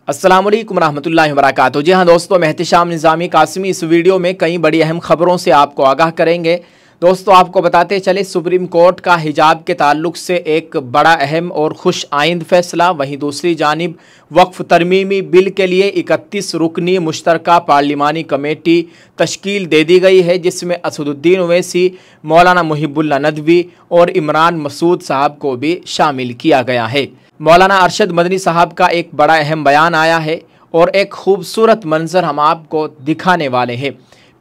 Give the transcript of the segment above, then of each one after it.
अस्सलामुअलैकुम रहमतुल्लाहि व बरकातुहू। जी हाँ दोस्तों, मैं एहतिशाम निज़ामी कासिमी इस वीडियो में कई बड़ी अहम खबरों से आपको आगाह करेंगे। दोस्तों आपको बताते चले, सुप्रीम कोर्ट का हिजाब के ताल्लुक से एक बड़ा अहम और खुश आइंद फैसला। वहीं दूसरी जानिब वक्फ तरमीमी बिल के लिए 31 रुकनी मुश्तरका पार्लिमानी कमेटी तश्कील दे दी गई है, जिसमें असदुद्दीन ओवैसी, मौलाना मुहिबुल्लाह नदवी और इमरान मसूद साहब को भी शामिल किया गया है। मौलाना अरशद मदनी साहब का एक बड़ा अहम बयान आया है और एक खूबसूरत मंजर हम आपको दिखाने वाले हैं।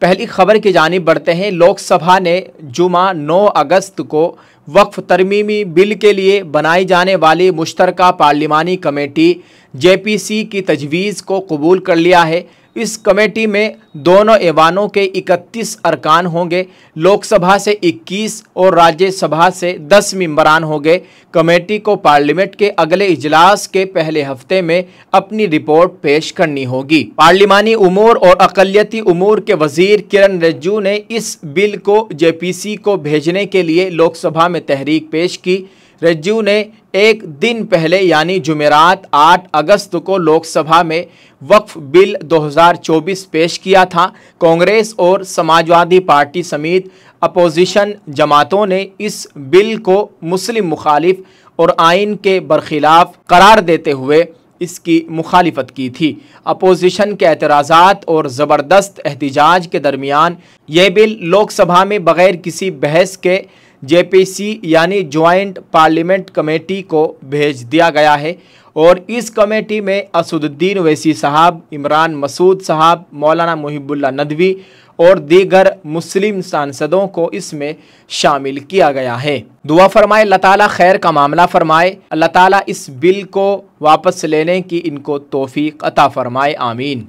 पहली खबर की जानिब बढ़ते हैं। लोकसभा ने जुमा 9 अगस्त को वक्फ तरमीमी बिल के लिए बनाई जाने वाली मुश्तरका पार्लिमानी कमेटी JPC की तजवीज़ को कबूल कर लिया है। इस कमेटी में दोनों ऐवानों के 31 अरकान होंगे। लोकसभा से 21 और राज्यसभा से 10 मेंबरान होंगे। कमेटी को पार्लियामेंट के अगले इजलास के पहले हफ्ते में अपनी रिपोर्ट पेश करनी होगी। पार्लिमानी उमूर और अक़लियती उमूर के वज़ीर किरण रिजिजू ने इस बिल को JPC को भेजने के लिए लोकसभा में तहरीक पेश की। रिजिजू ने एक दिन पहले यानी जुमेरात 8 अगस्त को लोकसभा में वक्फ बिल 2024 पेश किया था। कांग्रेस और समाजवादी पार्टी समेत अपोजिशन जमातों ने इस बिल को मुस्लिम मुखालिफ और आइन के बरखिलाफ करार देते हुए इसकी मुखालिफत की थी। अपोजिशन के एतराज़ात और ज़बरदस्त एहतिजाज के दरमियान यह बिल लोकसभा में बग़ैर किसी बहस के JPC यानी ज्वाइंट पार्लियामेंट कमेटी को भेज दिया गया है और इस कमेटी में असदुद्दीन ओवैसी साहब, इमरान मसूद साहब, मौलाना मुहिबुल्लाह नदवी और दीगर मुस्लिम सांसदों को इसमें शामिल किया गया है। दुआ फरमाए अल्लाह ताला खैर का मामला फरमाए, अल्लाह ताला इस बिल को वापस लेने की इनको तौफीक अता फरमाए, आमीन।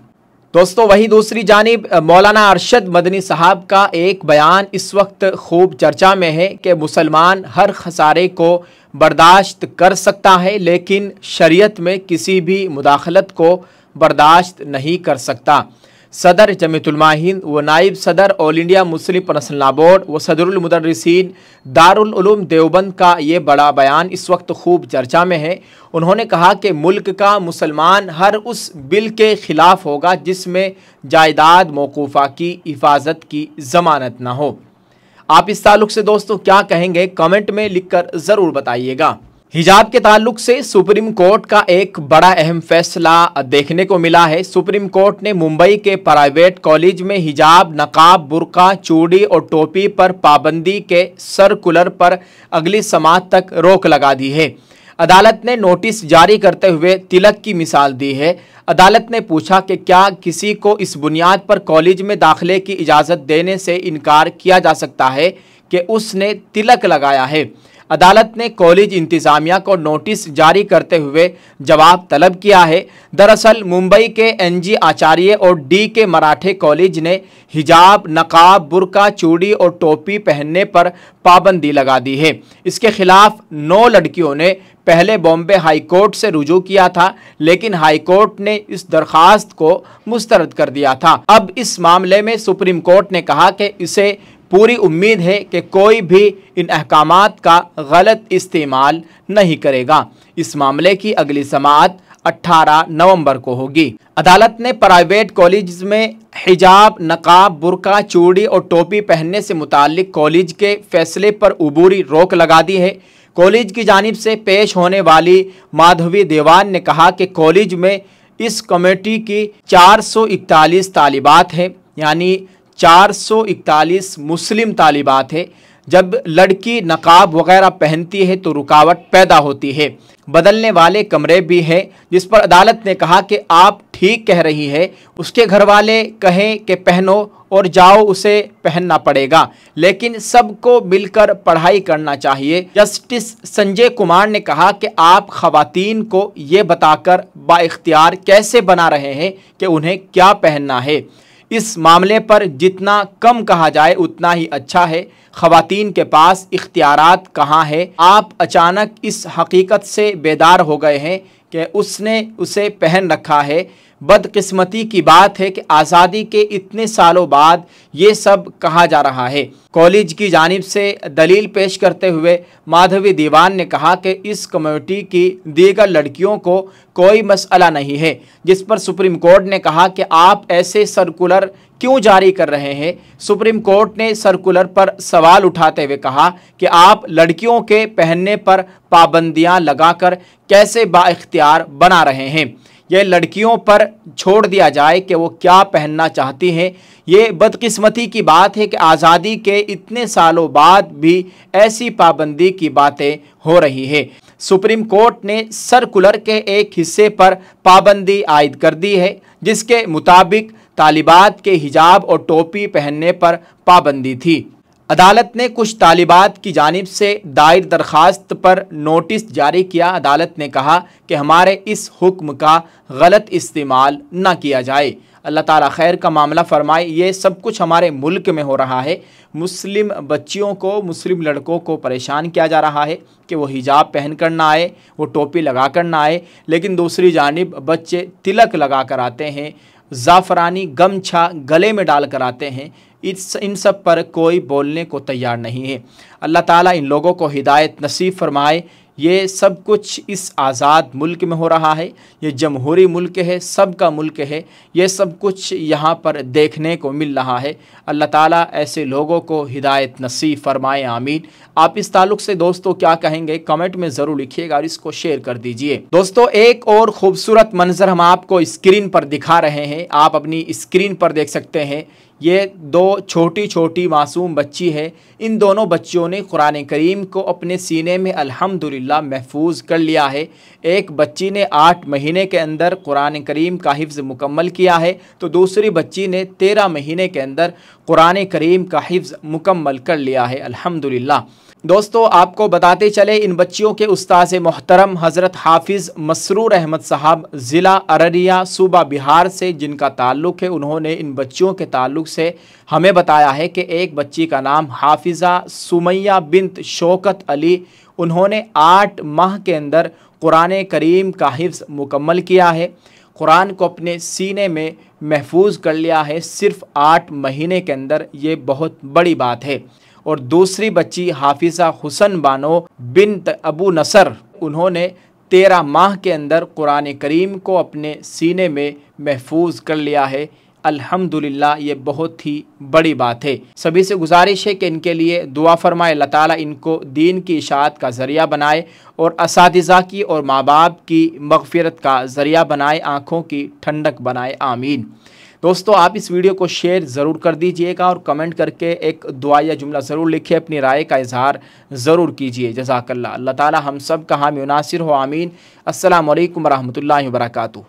दोस्तों वहीं दूसरी जानिब मौलाना अरशद मदनी साहब का एक बयान इस वक्त खूब चर्चा में है कि मुसलमान हर खसारे को बर्दाश्त कर सकता है, लेकिन शरीयत में किसी भी मुदाखलत को बर्दाश्त नहीं कर सकता। सदर जमीयतुल उलमा हिंद व नाइब सदर all India Muslim personal law board व सदरुल मुदर्रिसीन दारुल उलूम देवबंद का ये बड़ा बयान इस वक्त खूब चर्चा में है। उन्होंने कहा कि मुल्क का मुसलमान हर उस बिल के ख़िलाफ़ होगा जिसमें जायदाद मौकूफ़ा की हिफाजत की ज़मानत ना हो। आप इस ताल्लुक़ से दोस्तों क्या कहेंगे, कमेंट में लिखकर ज़रूर बताइएगा। हिजाब के ताल्लुक से सुप्रीम कोर्ट का एक बड़ा अहम फैसला देखने को मिला है। सुप्रीम कोर्ट ने मुंबई के प्राइवेट कॉलेज में हिजाब, नकाब, बुर्का, चूड़ी और टोपी पर पाबंदी के सर्कुलर पर अगली समात तक रोक लगा दी है। अदालत ने नोटिस जारी करते हुए तिलक की मिसाल दी है। अदालत ने पूछा कि क्या किसी को इस बुनियाद पर कॉलेज में दाखिले की इजाज़त देने से इनकार किया जा सकता है कि उसने तिलक लगाया है। अदालत ने कॉलेज इंतज़ामिया को नोटिस जारी करते हुए जवाब तलब किया है। दरअसल मुंबई के NG आचार्य और DK मराठे कॉलेज ने हिजाब, नकाब, बुर्का, चूड़ी और टोपी पहनने पर पाबंदी लगा दी है। इसके खिलाफ 9 लड़कियों ने पहले बॉम्बे हाई कोर्ट से रुजू किया था, लेकिन हाई कोर्ट ने इस दरख्वास्त को मुस्तरद कर दिया था। अब इस मामले में सुप्रीम कोर्ट ने कहा कि इसे पूरी उम्मीद है कि कोई भी इन अहकामात का गलत इस्तेमाल नहीं करेगा। इस मामले की अगली समाअत 18 नवंबर को होगी। अदालत ने प्राइवेट कॉलेज में हिजाब, नकाब, बुर्का, चूड़ी और टोपी पहनने से मुताल्लिक कॉलेज के फैसले पर उबूरी रोक लगा दी है। कॉलेज की जानिब से पेश होने वाली माधवी देवान ने कहा कि कॉलेज में इस कमेटी की 441 तालिबात हैं, यानी 441 मुस्लिम तालिबात है। जब लड़की नकाब वगैरह पहनती है तो रुकावट पैदा होती है। बदलने वाले कमरे भी हैं, जिस पर अदालत ने कहा कि आप ठीक कह रही है, उसके घर वाले कहें कि पहनो और जाओ, उसे पहनना पड़ेगा, लेकिन सबको मिलकर पढ़ाई करना चाहिए। जस्टिस संजय कुमार ने कहा कि आप खवातीन को ये बताकर बाइख्तियार कैसे बना रहे हैं कि उन्हें क्या पहनना है। इस मामले पर जितना कम कहा जाए उतना ही अच्छा है। ख़वातीन के पास इख्तियारात कहाँ है? आप अचानक इस हकीकत से बेदार हो गए हैं कि उसने उसे पहन रखा है। बदकिस्मती की बात है कि आज़ादी के इतने सालों बाद ये सब कहा जा रहा है। कॉलेज की जानिब से दलील पेश करते हुए माधवी दीवान ने कहा कि इस कम्युनिटी की दीगर लड़कियों को कोई मसला नहीं है, जिस पर सुप्रीम कोर्ट ने कहा कि आप ऐसे सर्कुलर क्यों जारी कर रहे हैं। सुप्रीम कोर्ट ने सर्कुलर पर सवाल उठाते हुए कहा कि आप लड़कियों के पहनने पर पाबंदियां लगाकर कैसे बाइख्तियार बना रहे हैं। यह लड़कियों पर छोड़ दिया जाए कि वो क्या पहनना चाहती हैं। ये बदकिस्मती की बात है कि आज़ादी के इतने सालों बाद भी ऐसी पाबंदी की बातें हो रही है। सुप्रीम कोर्ट ने सर्कुलर के एक हिस्से पर पाबंदी आयद कर दी है, जिसके मुताबिक तालिबात के हिजाब और टोपी पहनने पर पाबंदी थी। अदालत ने कुछ तालिबात की जानिब से दायर दरख्वास्त पर नोटिस जारी किया। अदालत ने कहा कि हमारे इस हुक्म का गलत इस्तेमाल न किया जाए। अल्लाह ताला खैर का मामला फरमाए। ये सब कुछ हमारे मुल्क में हो रहा है। मुस्लिम बच्चियों को, मुस्लिम लड़कों को परेशान किया जा रहा है कि वो हिजाब पहन कर ना आए, वो टोपी लगा कर ना आए, लेकिन दूसरी जानिब बच्चे तिलक लगा कर आते हैं, ज़ाफ़रानी गमछा गले में डाल कर आते हैं। इन सब पर कोई बोलने को तैयार नहीं है। अल्लाह ताला इन लोगों को हिदायत नसीब फरमाए। ये सब कुछ इस आज़ाद मुल्क में हो रहा है। ये जमहूरी मुल्क है, सबका मुल्क है। ये सब कुछ यहाँ पर देखने को मिल रहा है। अल्लाह ताला ऐसे लोगों को हिदायत नसीब फरमाए, आमीन। आप इस ताल्लुक़ से दोस्तों क्या कहेंगे, कमेंट में ज़रूर लिखिएगा और इसको शेयर कर दीजिए। दोस्तों एक और ख़ूबसूरत मंजर हम आपको स्क्रीन पर दिखा रहे हैं। आप अपनी स्क्रीन पर देख सकते हैं। ये दो छोटी छोटी मासूम बच्ची है। इन दोनों बच्चियों ने कुरान करीम को अपने सीने में अल्हम्दुलिल्लाह महफूज कर लिया है। एक बच्ची ने 8 महीने के अंदर कुरान करीम का हिफ्ज़ मुकम्मल किया है, तो दूसरी बच्ची ने 13 महीने के अंदर कुरान करीम का हिफ्ज़ मुकम्मल कर लिया है, अल्हम्दुलिल्लाह। दोस्तों आपको बताते चले, इन बच्चियों के उस्ताद मोहतरम हज़रत हाफिज़ मसरूर अहमद साहब ज़िला अररिया सूबा बिहार से जिनका ताल्लुक़ है, उन्होंने इन बच्चियों के ताल्लुक़ से हमें बताया है कि एक बच्ची का नाम हाफिज़ा सुमैया बिन्त शौकत अली, उन्होंने 8 माह के अंदर कुरान करीम का हिफ्ज़ मुकम्मल किया है, कुरान को अपने सीने में महफूज कर लिया है सिर्फ़ 8 महीने के अंदर। ये बहुत बड़ी बात है। और दूसरी बच्ची हाफिज़ा हुसन बानो बिन्त अबू नसर, उन्होंने 13 माह के अंदर कुरान करीम को अपने सीने में महफूज कर लिया है। अल्हम्दुलिल्लाह ये बहुत ही बड़ी बात है। सभी से गुजारिश है कि इनके लिए दुआ फरमाए, अल्लाह ताला इनको दीन की इशाअत का ज़रिया बनाए और असातिज़ा की और माँ बाप की मग़फ़िरत का ज़रिया बनाए, आँखों की ठंडक बनाए, आमीन। दोस्तों आप इस वीडियो को शेयर ज़रूर कर दीजिएगा और कमेंट करके एक दुआ या जुमला ज़रूर लिखिए, अपनी राय का इजहार ज़रूर कीजिए। जज़ाकल्लाह। अल्लाह ताला हम सब का हामी नासिर हो, आमीन। अस्सलामु अलैकुम व रहमतुल्लाहि व बरकातुहू।